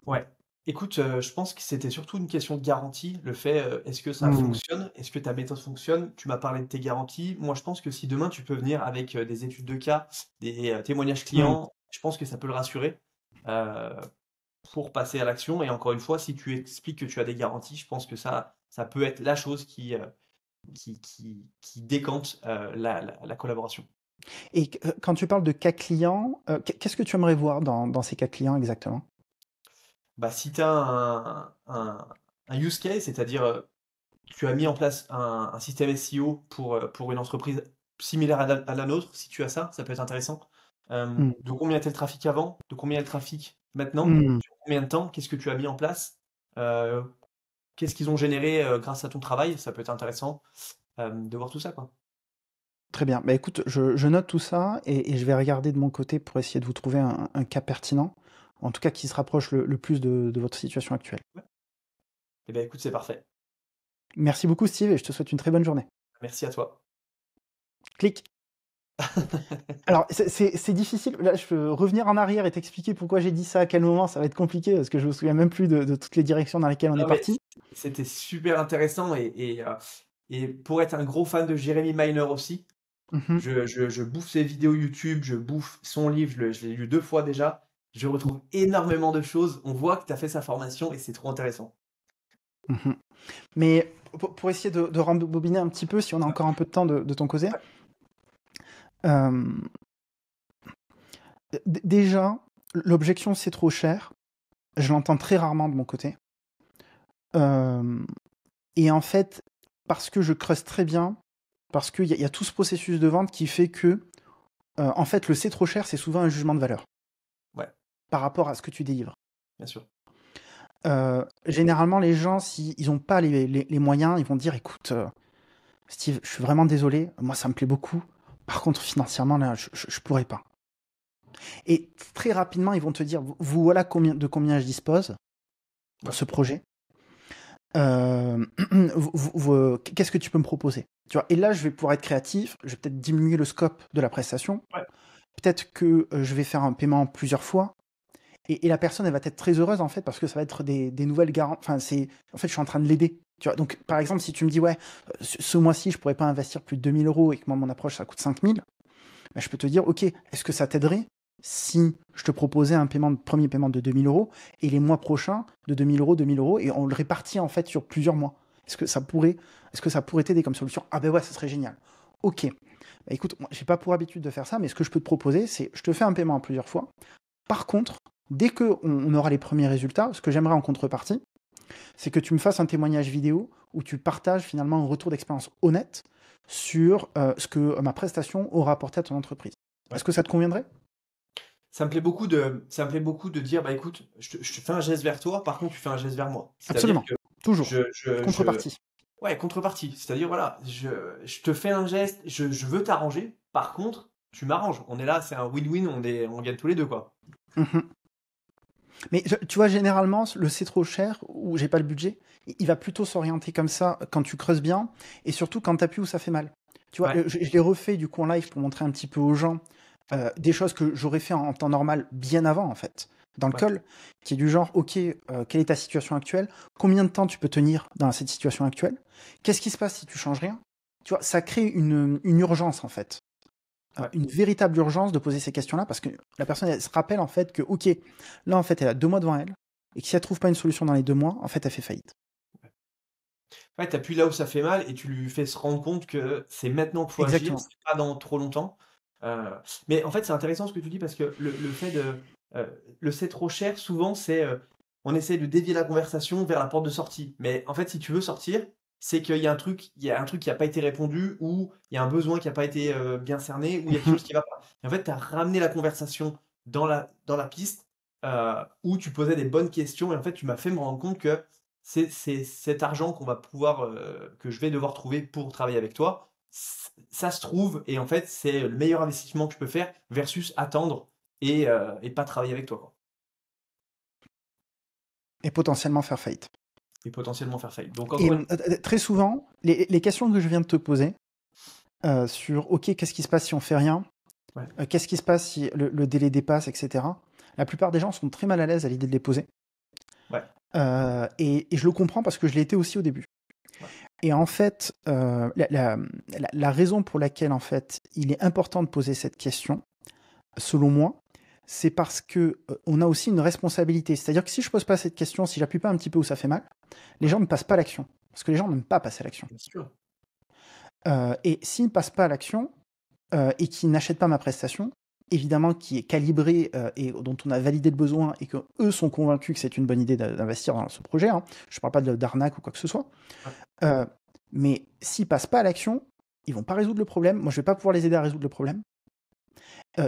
[SPEAKER 1] Ouais. Écoute, je pense que c'était surtout une question de garantie. Le fait, est-ce que ça
[SPEAKER 2] Hmm.
[SPEAKER 1] fonctionne? Est-ce que ta méthode fonctionne? Tu m'as parlé de tes garanties. Moi, je pense que si demain tu peux venir avec des études de cas, des témoignages
[SPEAKER 2] Hmm.
[SPEAKER 1] clients, je pense que ça peut le rassurer euh, pour passer à l'action. Et encore une fois, si tu expliques que tu as des garanties, je pense que ça peut être la chose qui décante la collaboration.
[SPEAKER 2] Et quand tu parles de cas clients, qu'est-ce que tu aimerais voir dans ces cas clients exactement?
[SPEAKER 1] Bah, si tu as un use case, c'est-à-dire tu as mis en place un système SEO pour une entreprise similaire à la nôtre, si tu as ça, ça peut être intéressant.
[SPEAKER 2] Hmm.
[SPEAKER 1] De combien était le trafic avant? De combien est le trafic maintenant?
[SPEAKER 2] Hmm.
[SPEAKER 1] Sur combien de temps? Qu'est-ce que tu as mis en place? Euh, Qu'est-ce qu'ils ont généré grâce à ton travail? Ça peut être intéressant de voir tout ça, quoi.
[SPEAKER 2] Très bien. Bah, écoute, je note tout ça et je vais regarder de mon côté pour essayer de vous trouver un cas pertinent, en tout cas qui se rapproche le plus de votre situation actuelle.
[SPEAKER 1] Ouais. Eh bien, écoute, c'est parfait.
[SPEAKER 2] Merci beaucoup, Steve, et je te souhaite une très bonne journée.
[SPEAKER 1] Merci à toi.
[SPEAKER 2] Clic. Alors, c'est difficile. Là, je peux revenir en arrière et t'expliquer pourquoi j'ai dit ça, à quel moment, ça va être compliqué, parce que je me souviens même plus de toutes les directions dans lesquelles on est
[SPEAKER 1] Non, mais
[SPEAKER 2] parti.
[SPEAKER 1] c'était super intéressant et pour être un gros fan de Jeremy Miner aussi,
[SPEAKER 2] Mhm,
[SPEAKER 1] je bouffe ses vidéos YouTube, je bouffe son livre, je l'ai lu 2 fois déjà. Je retrouve énormément de choses. On voit que tu as fait sa formation et c'est trop intéressant.
[SPEAKER 2] mhm. Mais pour essayer de rembobiner un petit peu, si on a encore un peu de temps de ton côté,
[SPEAKER 1] Ouais.
[SPEAKER 2] euh, déjà, l'objection c'est trop cher, je l'entends très rarement de mon côté. Euh, et en fait, parce que je creuse très bien, parce qu'il y a tout ce processus de vente qui fait que, en fait, le c'est trop cher, c'est souvent un jugement de valeur
[SPEAKER 1] Ouais,
[SPEAKER 2] par rapport à ce que tu délivres.
[SPEAKER 1] bien sûr.
[SPEAKER 2] Généralement, les gens, s'ils n'ont pas les moyens, ils vont dire, écoute, Steve, je suis vraiment désolé, moi ça me plaît beaucoup. Par contre, financièrement, là, je pourrais pas. Et très rapidement, ils vont te dire, voilà de combien je dispose pour
[SPEAKER 1] Ouais.
[SPEAKER 2] ce projet. Euh, Qu'est-ce que tu peux me proposer? Tu vois, et là, je vais pouvoir être créatif, je vais peut-être diminuer le scope de la prestation,
[SPEAKER 1] Ouais.
[SPEAKER 2] peut-être que je vais faire un paiement plusieurs fois, et la personne, elle va être très heureuse, en fait, parce que ça va être des nouvelles garanties. Enfin, en fait, je suis en train de l'aider. Tu vois, donc, par exemple, si tu me dis, ouais, ce mois-ci, je pourrais pas investir plus de 2000 euros et que moi, mon approche, ça coûte 5000, ben, je peux te dire, ok, est-ce que ça t'aiderait si je te proposais un premier paiement de 2000 euros et les mois prochains de 2000 euros, et on le répartit en fait sur plusieurs mois? Est-ce que ça pourrait t'aider comme solution? Ah ben ouais, ça serait génial. Ok. Bah, écoute, moi, j'ai pas pour habitude de faire ça, mais ce que je peux te proposer, c'est je te fais un paiement en plusieurs fois. Par contre, dès qu'on aura les premiers résultats, ce que j'aimerais en contrepartie, c'est que tu me fasses un témoignage vidéo où tu partages finalement un retour d'expérience honnête sur ce que ma prestation aura apporté à ton entreprise. Est-ce
[SPEAKER 1] Ouais.
[SPEAKER 2] que ça te conviendrait?
[SPEAKER 1] Ça me plaît beaucoup de dire, bah écoute, je te fais un geste vers toi, par contre, tu fais un geste vers moi. C'est-à-dire
[SPEAKER 2] Absolument.
[SPEAKER 1] que
[SPEAKER 2] Toujours.
[SPEAKER 1] je,
[SPEAKER 2] Contrepartie.
[SPEAKER 1] ouais, contrepartie. C'est-à-dire, voilà, je te fais un geste, je veux t'arranger. Par contre, tu m'arranges. On est là, c'est un win-win, on gagne tous les deux, quoi.
[SPEAKER 2] Mhm. Mais tu vois, généralement, le c'est trop cher ou j'ai pas le budget, il va plutôt s'orienter comme ça quand tu creuses bien et surtout quand tu appuies où ça fait mal. Tu vois,
[SPEAKER 1] Ouais,
[SPEAKER 2] je l'ai refait du coup en live pour montrer un petit peu aux gens des choses que j'aurais fait en temps normal bien avant en fait. Dans le
[SPEAKER 1] ouais.
[SPEAKER 2] call, qui est du genre, ok, quelle est ta situation actuelle? Combien de temps tu peux tenir dans cette situation actuelle? Qu'est-ce qui se passe si tu changes rien? Tu vois, ça crée une urgence en fait.
[SPEAKER 1] Ouais.
[SPEAKER 2] Une véritable urgence de poser ces questions-là parce que la personne elle se rappelle en fait que ok, là en fait elle a 2 mois devant elle et que si elle trouve pas une solution dans les 2 mois, en fait elle fait faillite.
[SPEAKER 1] Ouais, t'appuies là où ça fait mal et tu lui fais se rendre compte que c'est maintenant qu'il faut agir,
[SPEAKER 2] Exactement.
[SPEAKER 1] c'est pas dans trop longtemps. Euh, mais en fait, c'est intéressant ce que tu dis parce que le fait euh, le c'est trop cher, souvent, on essaie de dévier la conversation vers la porte de sortie. Mais en fait, si tu veux sortir, c'est qu'il y a un truc, il y a un truc qui n'a pas été répondu ou il y a un besoin qui n'a pas été bien cerné ou il y a quelque
[SPEAKER 2] Mhm.
[SPEAKER 1] chose qui va pas. Et en fait, tu as ramené la conversation dans la piste où tu posais des bonnes questions et en fait, tu m'as fait me rendre compte que c'est cet argent qu'on va pouvoir, que je vais devoir trouver pour travailler avec toi, ça se trouve, et en fait, c'est le meilleur investissement que je peux faire versus attendre et pas travailler avec toi, quoi.
[SPEAKER 2] Et potentiellement faire faillite.
[SPEAKER 1] Et potentiellement faire faillite. Donc,
[SPEAKER 2] Et
[SPEAKER 1] encore une.
[SPEAKER 2] très souvent, les questions que je viens de te poser sur ok, qu'est-ce qui se passe si on fait rien,
[SPEAKER 1] Ouais,
[SPEAKER 2] qu'est-ce qui se passe si le délai dépasse, etc. La plupart des gens sont très mal à l'aise à l'idée de les poser.
[SPEAKER 1] ouais,
[SPEAKER 2] Et je le comprends parce que je l'ai été aussi au début.
[SPEAKER 1] ouais,
[SPEAKER 2] Et en fait, la raison pour laquelle en fait il est important de poser cette question, selon moi, c'est parce que on a aussi une responsabilité. C'est-à-dire que si je pose pas cette question, si j'appuie pas un petit peu où ça fait mal, les
[SPEAKER 1] ouais,
[SPEAKER 2] gens ne passent pas à l'action. Parce que les gens n'aiment pas passer à l'action.
[SPEAKER 1] bien sûr.
[SPEAKER 2] Et s'ils ne passent pas à l'action, et qui n'achètent pas ma prestation, évidemment qui est calibrée et dont on a validé le besoin et qu'eux sont convaincus que c'est une bonne idée d'investir dans ce projet, hein. Je ne parle pas d'arnaque ou quoi que ce soit,
[SPEAKER 1] Ouais.
[SPEAKER 2] mais s'ils passent pas à l'action, ils vont pas résoudre le problème. Moi, je vais pas pouvoir les aider à résoudre le problème.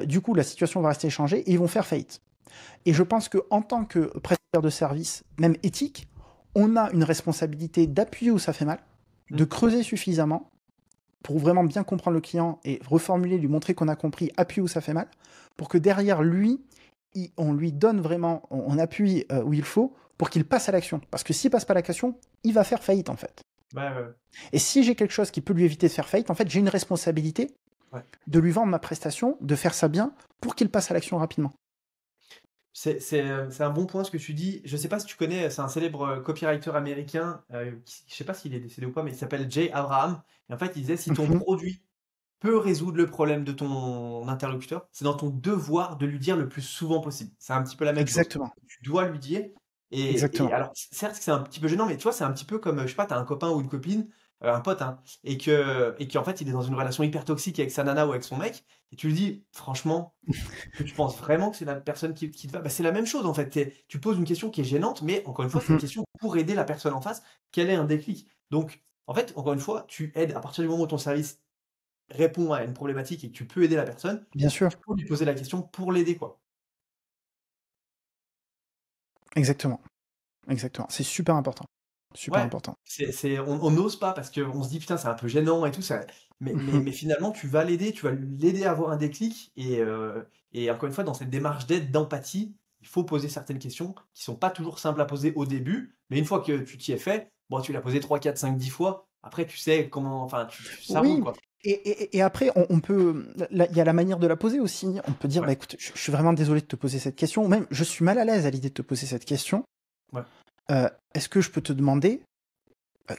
[SPEAKER 2] Du coup, la situation va rester changée et ils vont faire faillite. Et je pense qu'en tant que prestataire de service, même éthique, on a une responsabilité d'appuyer où ça fait mal, de creuser suffisamment pour vraiment bien comprendre le client et reformuler, lui montrer qu'on a compris, appuyer où ça fait mal, pour que derrière lui, on lui donne vraiment, on appuie où il faut pour qu'il passe à l'action. Parce que s'il passe pas à l'action, il va faire faillite en fait.
[SPEAKER 1] Ouais.
[SPEAKER 2] Et si j'ai quelque chose qui peut lui éviter de faire faillite, en fait, j'ai une responsabilité
[SPEAKER 1] Ouais.
[SPEAKER 2] de lui vendre ma prestation, de faire ça bien pour qu'il passe à l'action rapidement.
[SPEAKER 1] C'est un bon point ce que tu dis. Je sais pas si tu connais, c'est un célèbre copywriter américain, je sais pas s'il est décédé ou pas, mais il s'appelle Jay Abraham. Et en fait, il disait si ton produit peut résoudre le problème de ton interlocuteur, c'est dans ton devoir de lui dire le plus souvent possible. C'est un petit peu la même chose.
[SPEAKER 2] Exactement.
[SPEAKER 1] Tu dois lui dire. Et
[SPEAKER 2] Exactement.
[SPEAKER 1] alors, certes, c'est un petit peu gênant, mais tu vois, c'est un petit peu comme, je sais pas, t'as un copain ou une copine, un pote, hein, et qu'en fait, il est dans une relation hyper toxique avec sa nana ou avec son mec, et tu lui dis, franchement, que tu penses vraiment que c'est la personne qui te va? Bah, c'est la même chose, en fait. Tu poses une question qui est gênante, mais encore une fois, c'est une question pour aider la personne en face, qu'elle ait un déclic. Donc, en fait, encore une fois, tu aides à partir du moment où ton service répond à une problématique et que tu peux aider la personne,
[SPEAKER 2] Bien sûr.
[SPEAKER 1] tu peux lui poser la question pour l'aider, quoi.
[SPEAKER 2] Exactement. Exactement. C'est super important. Super
[SPEAKER 1] Ouais,
[SPEAKER 2] important.
[SPEAKER 1] on n'ose pas parce qu'on se dit putain, c'est un peu gênant et tout ça. Mais finalement, tu vas l'aider, tu vas l'aider à avoir un déclic. Et encore une fois, dans cette démarche d'aide, d'empathie, il faut poser certaines questions qui sont pas toujours simples à poser au début. Mais une fois que tu t'y es fait, bon, tu l'as posé 3, 4, 5, 10 fois. Après, tu sais comment, enfin, ça roule,
[SPEAKER 2] Oui,
[SPEAKER 1] quoi.
[SPEAKER 2] et après, on peut. Il y a la manière de la poser aussi. On peut dire,
[SPEAKER 1] Ouais,
[SPEAKER 2] bah écoute, je suis vraiment désolé de te poser cette question, ou même je suis mal à l'aise à l'idée de te poser cette question.
[SPEAKER 1] ouais,
[SPEAKER 2] Est-ce que je peux te demander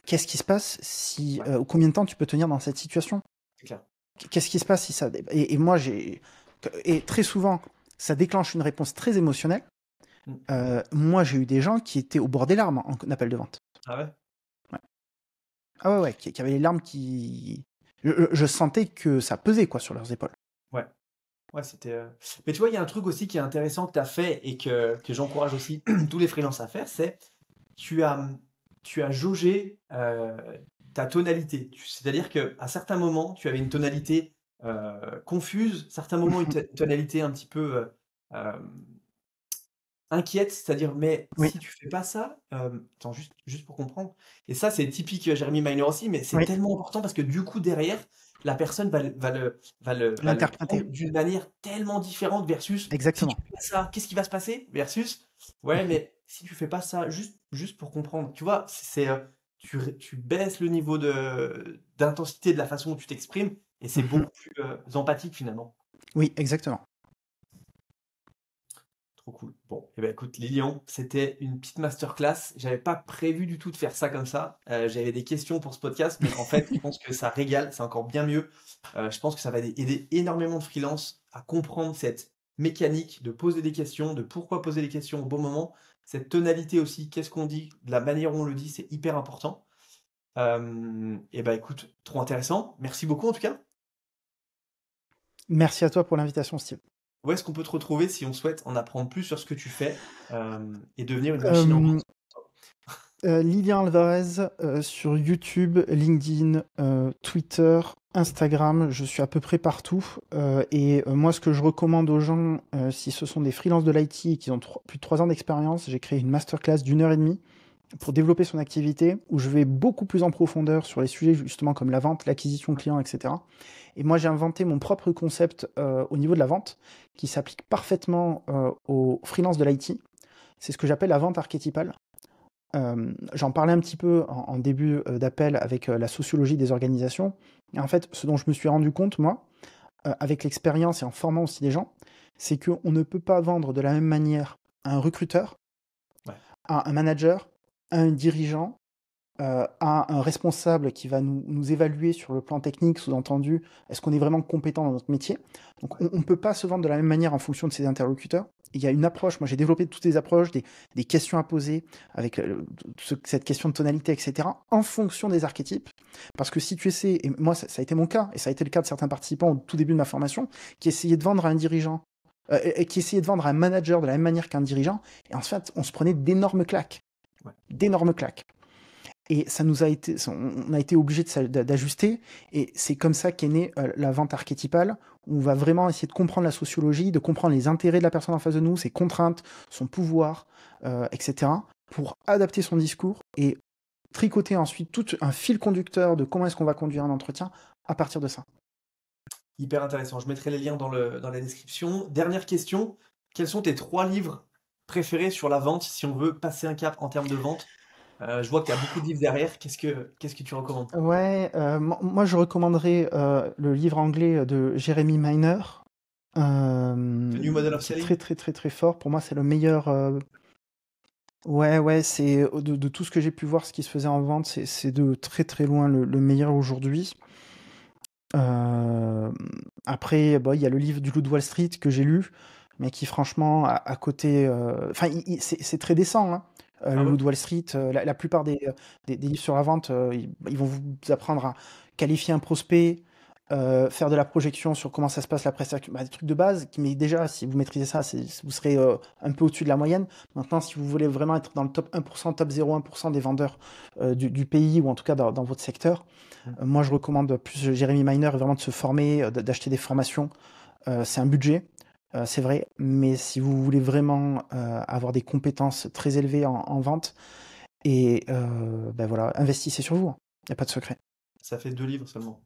[SPEAKER 2] qu'est-ce qui se passe si,
[SPEAKER 1] ouais,
[SPEAKER 2] ou combien de temps tu peux tenir dans cette situation?
[SPEAKER 1] c'est clair.
[SPEAKER 2] Qu'est-ce qui se passe si ça. Et moi, et très souvent, ça déclenche une réponse très émotionnelle.
[SPEAKER 1] Mm.
[SPEAKER 2] Moi, j'ai eu des gens qui étaient au bord des larmes en appel de vente.
[SPEAKER 1] Ah ouais?
[SPEAKER 2] Ouais. Ah ouais, qui avaient les larmes qui. Je sentais que ça pesait quoi sur leurs épaules.
[SPEAKER 1] Ouais. Ouais, c'était. Mais tu vois, il y a un truc aussi qui est intéressant que tu as fait et que j'encourage aussi tous les freelances à faire, c'est tu as, tu as jaugé ta tonalité. C'est-à-dire qu'à certains moments, tu avais une tonalité confuse, certains moments, une tonalité un petit peu euh, inquiète, c'est-à-dire, mais
[SPEAKER 2] Oui,
[SPEAKER 1] si tu fais pas ça, attends, juste pour comprendre, et ça, c'est typique Jeremy Miner aussi, mais c'est
[SPEAKER 2] oui,
[SPEAKER 1] tellement important parce que du coup, derrière, la personne va le
[SPEAKER 2] l'interpréter.
[SPEAKER 1] prendre d'une manière tellement différente versus si tu
[SPEAKER 2] Exactement.
[SPEAKER 1] fais pas ça, qu'est-ce qui va se passer? Versus, ouais, mais si tu fais pas ça, juste pour comprendre, tu vois, tu baisses le niveau d'intensité de la façon dont tu t'exprimes et c'est
[SPEAKER 2] Mhm.
[SPEAKER 1] beaucoup plus empathique finalement.
[SPEAKER 2] Oui, exactement.
[SPEAKER 1] Trop cool. Bon, et ben écoute, Lilian, c'était une petite masterclass. J'avais pas prévu du tout de faire ça comme ça. J'avais des questions pour ce podcast, mais en fait, je pense que ça régale, c'est encore bien mieux. Je pense que ça va aider énormément de freelance à comprendre cette mécanique de poser des questions, de pourquoi poser des questions au bon moment, cette tonalité aussi, qu'est-ce qu'on dit, de la manière dont on le dit, c'est hyper important. Et ben écoute, trop intéressant. Merci beaucoup en tout cas.
[SPEAKER 2] Merci à toi pour l'invitation, Steve.
[SPEAKER 1] Où est-ce qu'on peut te retrouver si on souhaite en apprendre plus sur ce que tu fais et devenir une machine en
[SPEAKER 2] Euh,
[SPEAKER 1] vente?
[SPEAKER 2] Lilian Alvarez sur YouTube, LinkedIn, Twitter, Instagram, je suis à peu près partout. Moi, ce que je recommande aux gens, si ce sont des freelances de l'IT et qui ont plus de 3 ans d'expérience, j'ai créé une masterclass d'1 heure et demie pour développer son activité, où je vais beaucoup plus en profondeur sur les sujets justement comme la vente, l'acquisition client, etc. Et moi, j'ai inventé mon propre concept au niveau de la vente, qui s'applique parfaitement aux freelances de l'IT. C'est ce que j'appelle la vente archétypale. J'en parlais un petit peu en début d'appel avec la sociologie des organisations. Et en fait, ce dont je me suis rendu compte, moi, avec l'expérience et en formant aussi des gens, c'est qu'on ne peut pas vendre de la même manière à un recruteur,
[SPEAKER 1] Ouais,
[SPEAKER 2] à un manager, à un dirigeant, à un responsable qui va nous évaluer sur le plan technique, sous-entendu, est-ce qu'on est vraiment compétent dans notre métier. Donc
[SPEAKER 1] ouais,
[SPEAKER 2] on ne peut pas se vendre de la même manière en fonction de ses interlocuteurs. il y a une approche. Moi, j'ai développé toutes les approches, des questions à poser avec cette question de tonalité, etc., en fonction des archétypes. Parce que si tu essaies, et moi, ça a été mon cas, et ça a été le cas de certains participants au tout début de ma formation, qui essayaient de vendre à un dirigeant, et qui essayaient de vendre à un manager de la même manière qu'un dirigeant, et en fait, on se prenait d'énormes claques.
[SPEAKER 1] Ouais.
[SPEAKER 2] D'énormes claques. Et on a été obligé d'ajuster, et c'est comme ça qu'est née la vente archétypale, où on va vraiment essayer de comprendre la sociologie, de comprendre les intérêts de la personne en face de nous, ses contraintes, son pouvoir, etc., pour adapter son discours et tricoter ensuite tout un fil conducteur de comment est-ce qu'on va conduire un entretien à partir de ça.
[SPEAKER 1] Hyper intéressant. Je mettrai les liens dans la description. Dernière question. Quels sont tes 3 livres préférés sur la vente si on veut passer un cap en termes de vente? Je vois qu'il y a beaucoup de livres derrière. Qu'est-ce que tu recommandes?
[SPEAKER 2] Ouais, moi je recommanderais le livre anglais de Jeremy Miner,
[SPEAKER 1] The New Model of
[SPEAKER 2] qui est
[SPEAKER 1] Selling?
[SPEAKER 2] très très très très fort. Pour moi, c'est le meilleur. Ouais, c'est de tout ce que j'ai pu voir, ce qui se faisait en vente, c'est de très très loin le meilleur aujourd'hui. Après, il y a le livre du Loup de Wall Street que j'ai lu, mais qui franchement, à côté, enfin, c'est très décent, hein.
[SPEAKER 1] Ah
[SPEAKER 2] Le
[SPEAKER 1] ouais?
[SPEAKER 2] Loup de Wall Street, la plupart des livres sur la vente, ils vont vous apprendre à qualifier un prospect, faire de la projection sur comment ça se passe la prestation, des trucs de base, mais déjà, si vous maîtrisez ça, vous serez un peu au-dessus de la moyenne. Maintenant, si vous voulez vraiment être dans le top 1%, top 0,1% des vendeurs du pays, ou en tout cas dans votre secteur, moi, je recommande plus Jérémy Miner, vraiment de se former, d'acheter des formations. C'est un budget, c'est vrai, mais si vous voulez vraiment avoir des compétences très élevées en vente, et voilà, investissez sur vous. Il n'y a pas de secret.
[SPEAKER 1] Ça fait 2 livres seulement.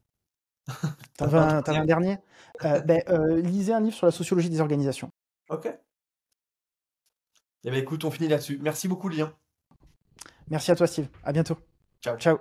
[SPEAKER 2] T'en
[SPEAKER 1] T'as
[SPEAKER 2] veux
[SPEAKER 1] pas un
[SPEAKER 2] un
[SPEAKER 1] troisième?
[SPEAKER 2] dernier? Lisez un livre sur la sociologie des organisations.
[SPEAKER 1] OK. Eh ben écoute, on finit là-dessus. Merci beaucoup, Lien.
[SPEAKER 2] Merci à toi, Steve. À bientôt.
[SPEAKER 1] Ciao.
[SPEAKER 2] Ciao.